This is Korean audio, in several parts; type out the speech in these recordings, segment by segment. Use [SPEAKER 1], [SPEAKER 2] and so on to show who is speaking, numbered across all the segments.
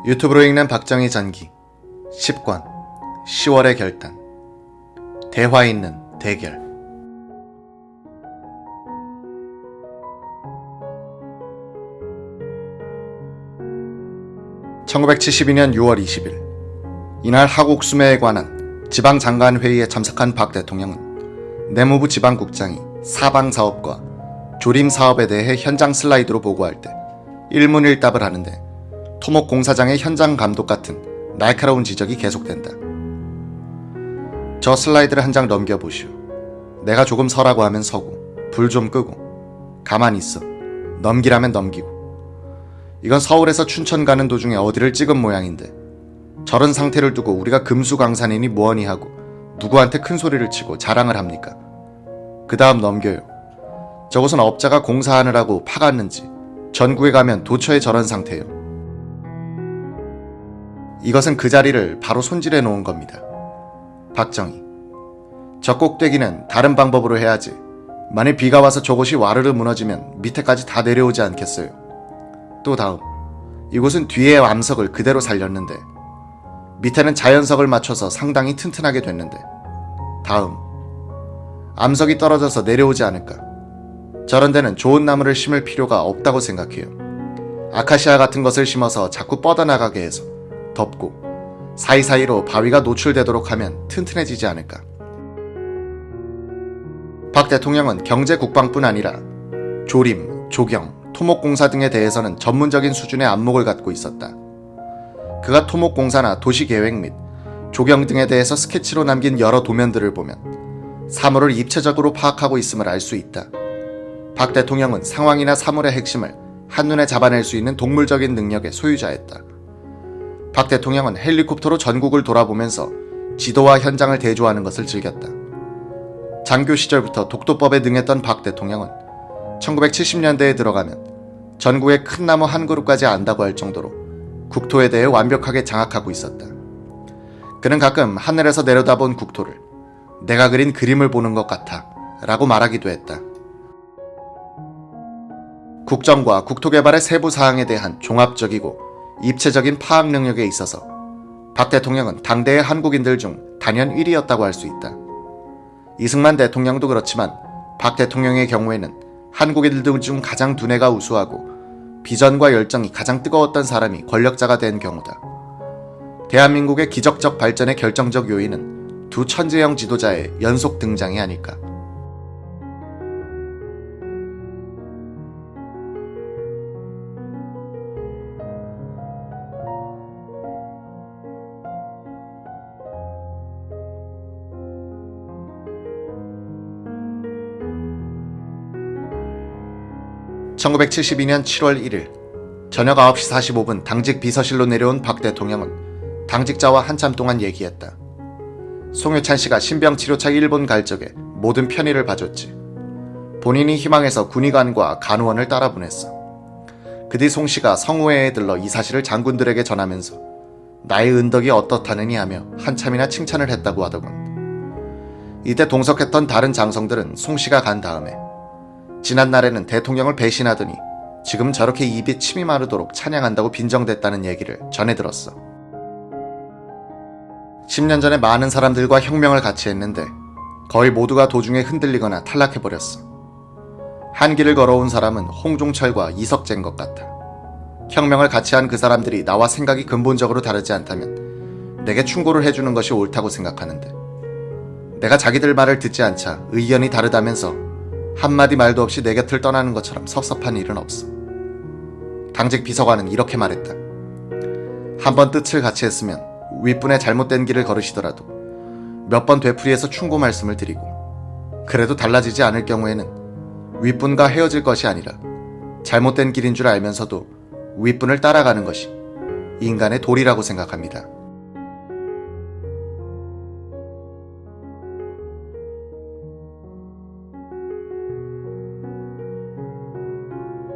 [SPEAKER 1] 유튜브로 읽는 박정희 전기 10권 10월의 결단 대화 있는 대결 1972년 6월 20일 이날 하곡수매에 관한 지방장관회의에 참석한 박 대통령은 내무부 지방국장이 사방사업과 조림사업에 대해 현장 슬라이드로 보고할 때 일문일답을 하는데 토목공사장의 현장 감독 같은 날카로운 지적이 계속된다. 저 슬라이드를 한 장 넘겨보시오. 내가 조금 서라고 하면 서고 불 좀 끄고 가만히 있어. 넘기라면 넘기고. 이건 서울에서 춘천 가는 도중에 어디를 찍은 모양인데 저런 상태를 두고 우리가 금수강산이니 뭐하니 하고 누구한테 큰 소리를 치고 자랑을 합니까? 그 다음 넘겨요. 저곳은 업자가 공사하느라고 파갔는지 전국에 가면 도처에 저런 상태예요. 이것은 그 자리를 바로 손질해 놓은 겁니다. 박정희. 저 꼭대기는 다른 방법으로 해야지. 만일 비가 와서 저곳이 와르르 무너지면 밑에까지 다 내려오지 않겠어요. 또 다음. 이곳은 뒤에 암석을 그대로 살렸는데 밑에는 자연석을 맞춰서 상당히 튼튼하게 됐는데 다음. 암석이 떨어져서 내려오지 않을까. 저런 데는 좋은 나무를 심을 필요가 없다고 생각해요. 아카시아 같은 것을 심어서 자꾸 뻗어나가게 해서 덮고 사이사이로 바위가 노출되도록 하면 튼튼해지지 않을까. 박 대통령은 경제국방뿐 아니라 조림, 조경, 토목공사 등에 대해서는 전문적인 수준의 안목을 갖고 있었다. 그가 토목공사나 도시계획 및 조경 등에 대해서 스케치로 남긴 여러 도면들을 보면 사물을 입체적으로 파악하고 있음을 알 수 있다. 박 대통령은 상황이나 사물의 핵심을 한눈에 잡아낼 수 있는 동물적인 능력의 소유자였다. 박 대통령은 헬리콥터로 전국을 돌아보면서 지도와 현장을 대조하는 것을 즐겼다. 장교 시절부터 독도법에 능했던 박 대통령은 1970년대에 들어가면 전국의 큰 나무 한 그루까지 안다고 할 정도로 국토에 대해 완벽하게 장악하고 있었다. 그는 가끔 하늘에서 내려다본 국토를 내가 그린 그림을 보는 것 같아 라고 말하기도 했다. 국정과 국토개발의 세부 사항에 대한 종합적이고 입체적인 파악 능력에 있어서 박 대통령은 당대의 한국인들 중 단연 1위였다고 할 수 있다. 이승만 대통령도 그렇지만 박 대통령의 경우에는 한국인들 중 가장 두뇌가 우수하고 비전과 열정이 가장 뜨거웠던 사람이 권력자가 된 경우다. 대한민국의 기적적 발전의 결정적 요인은 두 천재형 지도자의 연속 등장이 아닐까. (1972년 7월 1일) 저녁 9시 45분 당직 비서실로 내려온 박 대통령은 당직자와 한참 동안 얘기했다. 송유찬 씨가 신병치료차 일본 갈 적에 모든 편의를 봐줬지. 본인이 희망해서 군의관과 간호원을 따라 보냈어. 그 뒤 송 씨가 성우회에 들러 이 사실을 장군들에게 전하면서 나의 은덕이 어떻다느니 하며 한참이나 칭찬을 했다고 하더군. 이때 동석했던 다른 장성들은 송 씨가 간 다음에 지난날에는 대통령을 배신하더니 지금 저렇게 입에 침이 마르도록 찬양한다고 빈정댔다는 얘기를 전해 들었어. 10년 전에 많은 사람들과 혁명을 같이 했는데 거의 모두가 도중에 흔들리거나 탈락해버렸어. 한 길을 걸어온 사람은 홍종철과 이석재인 것 같아. 혁명을 같이 한 그 사람들이 나와 생각이 근본적으로 다르지 않다면 내게 충고를 해주는 것이 옳다고 생각하는데 내가 자기들 말을 듣지 않자 의견이 다르다면서 한마디 말도 없이 내 곁을 떠나는 것처럼 섭섭한 일은 없어. 당직 비서관은 이렇게 말했다. 한번 뜻을 같이 했으면 윗분의 잘못된 길을 걸으시더라도 몇 번 되풀이해서 충고 말씀을 드리고 그래도 달라지지 않을 경우에는 윗분과 헤어질 것이 아니라 잘못된 길인 줄 알면서도 윗분을 따라가는 것이 인간의 도리라고 생각합니다.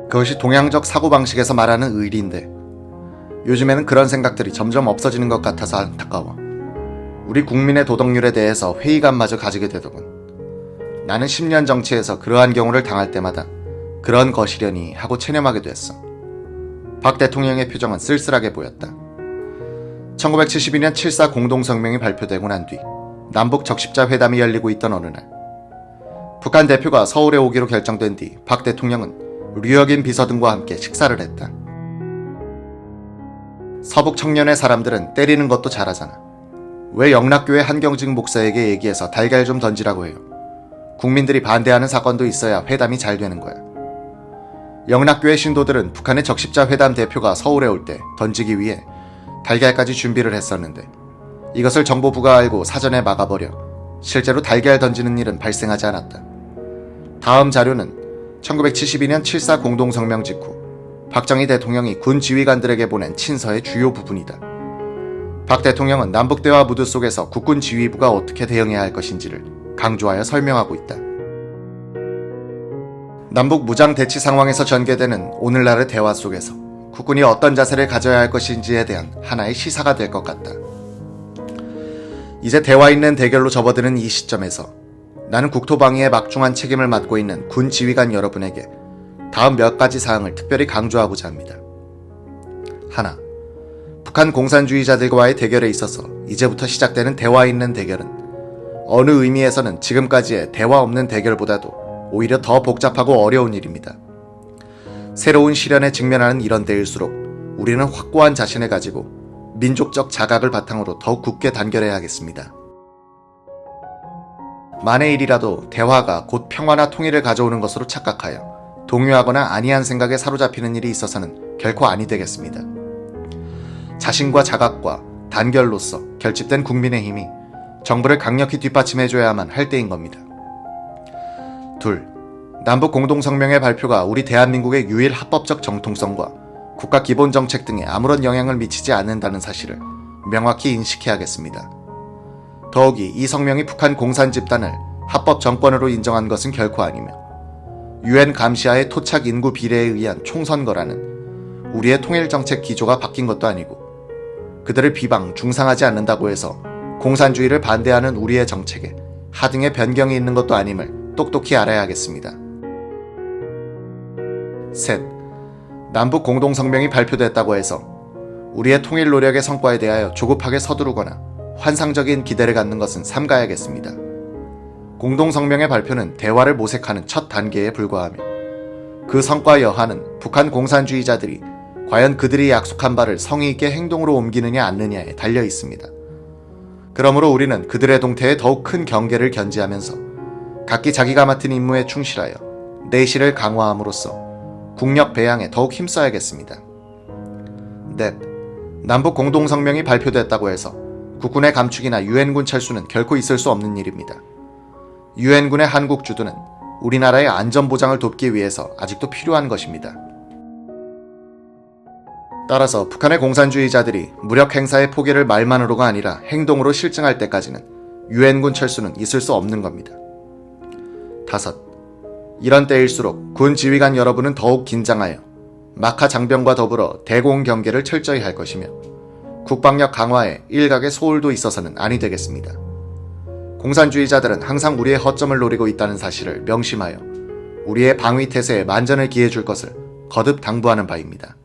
[SPEAKER 1] 그것이 동양적 사고방식에서 말하는 의리인데 요즘에는 그런 생각들이 점점 없어지는 것 같아서 안타까워. 우리 국민의 도덕률에 대해서 회의감마저 가지게 되더군. 나는 10년 정치에서 그러한 경우를 당할 때마다 그런 것이려니 하고 체념하게 됐어. 박 대통령의 표정은 쓸쓸하게 보였다. 1972년 7.4 공동성명이 발표되고 난 뒤 남북 적십자 회담이 열리고 있던 어느 날, 북한 대표가 서울에 오기로 결정된 뒤 박 대통령은 류혁인 비서등과 함께 식사를 했다. 서북 청년의 사람들은 때리는 것도 잘하잖아. 왜 영락교회 한경직 목사에게 얘기해서 달걀 좀 던지라고 해요. 국민들이 반대하는 사건도 있어야 회담이 잘 되는 거야. 영락교회 신도들은 북한의 적십자 회담 대표가 서울에 올 때 던지기 위해 달걀까지 준비를 했었는데 이것을 정보부가 알고 사전에 막아버려 실제로 달걀 던지는 일은 발생하지 않았다. 다음 자료는 1972년 7.4 공동성명 직후 박정희 대통령이 군 지휘관들에게 보낸 친서의 주요 부분이다. 박 대통령은 남북대화 무드 속에서 국군 지휘부가 어떻게 대응해야 할 것인지를 강조하여 설명하고 있다. 남북 무장 대치 상황에서 전개되는 오늘날의 대화 속에서 국군이 어떤 자세를 가져야 할 것인지에 대한 하나의 시사가 될 것 같다. 이제 대화 있는 대결로 접어드는 이 시점에서 나는 국토방위의 막중한 책임을 맡고 있는 군 지휘관 여러분에게 다음 몇 가지 사항을 특별히 강조하고자 합니다. 하나, 북한 공산주의자들과의 대결에 있어서 이제부터 시작되는 대화 있는 대결은 어느 의미에서는 지금까지의 대화 없는 대결보다도 오히려 더 복잡하고 어려운 일입니다. 새로운 시련에 직면하는 이런 때일수록 우리는 확고한 자신을 가지고 민족적 자각을 바탕으로 더욱 굳게 단결해야겠습니다. 만의 일이라도 대화가 곧 평화나 통일을 가져오는 것으로 착각하여 동요하거나 아니한 생각에 사로잡히는 일이 있어서는 결코 아니 되겠습니다. 자신과 자각과 단결로서 결집된 국민의 힘이 정부를 강력히 뒷받침해줘야만 할 때인 겁니다. 둘, 남북 공동성명의 발표가 우리 대한민국의 유일 합법적 정통성과 국가 기본정책 등에 아무런 영향을 미치지 않는다는 사실을 명확히 인식해야겠습니다. 더욱이 이 성명이 북한 공산 집단을 합법 정권으로 인정한 것은 결코 아니며 UN 감시하의 토착 인구 비례에 의한 총선거라는 우리의 통일정책 기조가 바뀐 것도 아니고 그들을 비방, 중상하지 않는다고 해서 공산주의를 반대하는 우리의 정책에 하등의 변경이 있는 것도 아님을 똑똑히 알아야 하겠습니다. 셋, 남북 공동성명이 발표됐다고 해서 우리의 통일 노력의 성과에 대하여 조급하게 서두르거나 환상적인 기대를 갖는 것은 삼가야겠습니다. 공동성명의 발표는 대화를 모색하는 첫 단계에 불과하며 그 성과 여하는 북한 공산주의자들이 과연 그들이 약속한 바를 성의 있게 행동으로 옮기느냐 않느냐에 달려 있습니다. 그러므로 우리는 그들의 동태에 더욱 큰 경계를 견지하면서 각기 자기가 맡은 임무에 충실하여 내실을 강화함으로써 국력 배양에 더욱 힘써야겠습니다. 넷, 남북 공동성명이 발표됐다고 해서 국군의 감축이나 유엔군 철수는 결코 있을 수 없는 일입니다. 유엔군의 한국 주둔은 우리나라의 안전보장을 돕기 위해서 아직도 필요한 것입니다. 따라서 북한의 공산주의자들이 무력 행사의 포기를 말만으로가 아니라 행동으로 실증할 때까지는 유엔군 철수는 있을 수 없는 겁니다. 다섯, 이런 때일수록 군 지휘관 여러분은 더욱 긴장하여 막하 장병과 더불어 대공 경계를 철저히 할 것이며 국방력 강화에 일각의 소홀도 있어서는 아니 되겠습니다. 공산주의자들은 항상 우리의 허점을 노리고 있다는 사실을 명심하여 우리의 방위태세에 만전을 기해줄 것을 거듭 당부하는 바입니다.